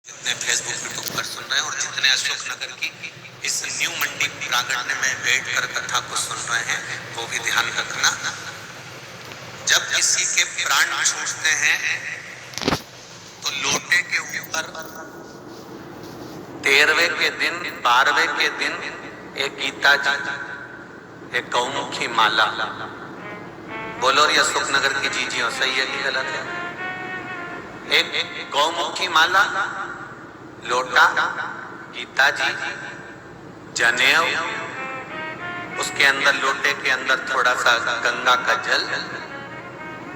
जितने Facebook YouTube पर सुन रहे हैं और जितने अशोक नगर की इस न्यू मंडी प्रांगण में बैठकर कथा को सुन रहे हैं, वो भी ध्यान रखना। जब किसी के प्राण छूटते हैं तो लोटे के ऊपर 13वें के दिन 12वें के दिन एक गीता जी, एक गौमुखी माला, बोलो रे अशोक नगर की जीजियों, सही है कि गलत है? एक गौमुखी माला, लोटा, गीता जी, जनेऊ, उसके अंदर लोटे के अंदर थोड़ा सा गंगा का जल,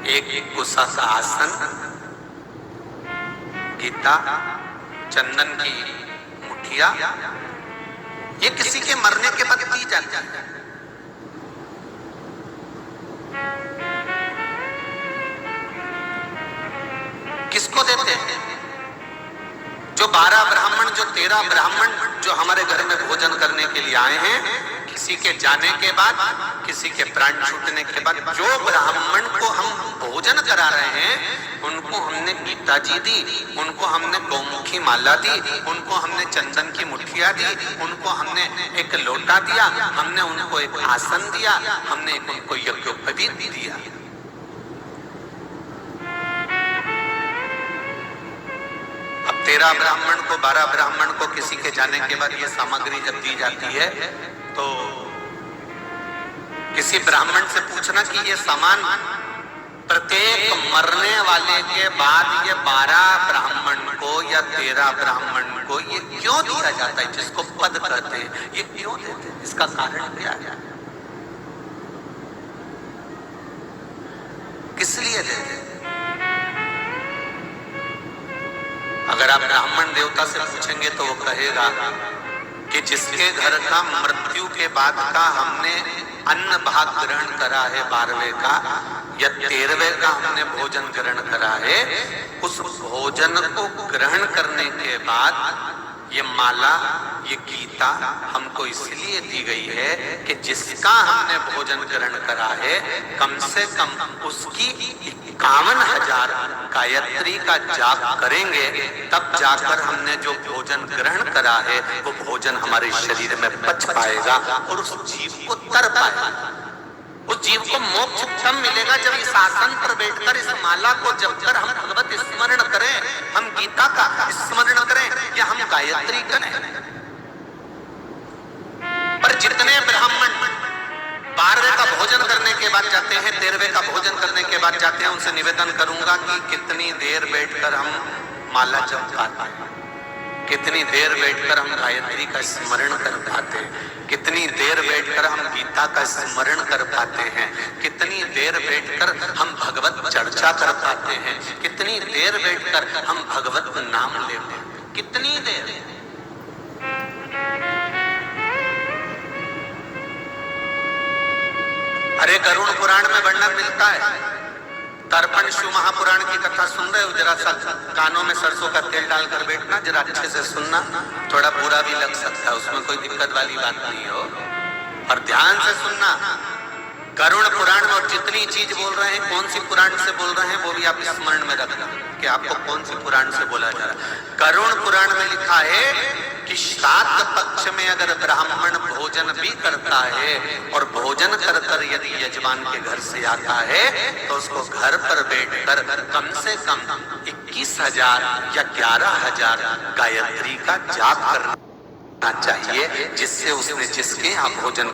एक कुसा सा आसन, गीता, चंदन की मुठिया, ये किसी के मरने के बाद दी जाती है। किसको देते हैं? जो 12 ब्राह्मण, जो 13 ब्राह्मण जो हमारे घर में भोजन करने के लिए आए हैं, किसी के जाने के बाद, किसी के प्राण छूटने के बाद, जो ब्राह्मण को हम भोजन करा रहे हैं, उनको हमने गीता जी दी, उनको हमने गौमुखी माला दी, उनको हमने चंदन की मुठिया दी, उनको हमने एक लोटा दिया, हमने उनको एक आसन दिया, हमने उनको यज्ञोपवीत दिया। अब 13 ब्राह्मण को, 12 ब्राह्मण को किसी के जाने के बाद ये सामग्री जब दी जाती है, तो किसी ब्राह्मण से पूछना कि ये सामान प्रत्येक मरने वाले के बाद ये 12 ब्राह्मण को या 13 ब्राह्मण को ये क्यों दिया जाता है, जिसको पद कहते हैं, ये क्यों देते हैं, इसका कारण क्या है, किस लिए देते हैं? अगर आप ब्राह्मण देवता से पूछेंगे तो वो कहेगा कि जिसके घर का मृत्यु के बाद का हमने अन्न भाग ग्रहण करा है, 12वें का या 13वें का हमने भोजन ग्रहण करा है, उस भोजन को ग्रहण करने के बाद ये माला, ये गीता हमको इसलिए दी गई है कि जिसका हमने भोजन ग्रहण करा है, कम से कम उसकी 51,000 गायत्री का जाप करेंगे, तब जाकर हमने जो भोजन ग्रहण करा है वो भोजन हमारे शरीर में पच पाएगा और उस जीव को तर पाएगा। उस जीव को मोक्ष तब मिलेगा जब इस आसन पर बैठकर इस माला को जपकर हम भगवत स्मरण करें, हम गीता का स्मरण करें या हम गायत्री करें। पर जितने ब्राह्मण 12वें का भोजन करने के बाद जाते हैं, 13वें का भोजन करने के बाद जाते हैं, उनसे निवेदन करूंगा कि कितनी देर बैठकर हम माला जप पाते हैं, कितनी देर बैठकर हम गायत्री का स्मरण कर पाते हैं, कितनी देर बैठकर हम गीता का स्मरण कर पाते हैं, कितनी देर बैठकर हम भगवत चर्चा कर पाते हैं, कितनी देर बैठकर हम भगवत नाम लेते हैं, कितनी देर? अरे गरुड़ पुराण में वर्णन मिलता है, तर्पण शिव महापुराण की कथा सुन रहे हो, जरा सा कानों में सरसों का तेल डालकर बैठना, जरा अच्छे से सुनना, थोड़ा बुरा भी लग सकता है, उसमें कोई दिक्कत वाली बात नहीं हो, और ध्यान से सुनना। गरुड़ पुराण में और जितनी चीज बोल रहे हैं, कौन सी पुराण से बोल रहे हैं, वो भी आप स्मरण में रखना कि आपको कौन सी पुराण से बोला जा रहा है। गरुड़ पुराण में लिखा है कि श्राद्ध पक्ष में अगर ब्राह्मण भोजन भी करता है और भोजन कर कर यदि यजमान के घर से आता है, तो उसको घर पर बैठकर कम से कम 21,000 या 11,000 गायत्री का जाप करना चाहिए, जिससे उसने जिसके यहाँ भोजन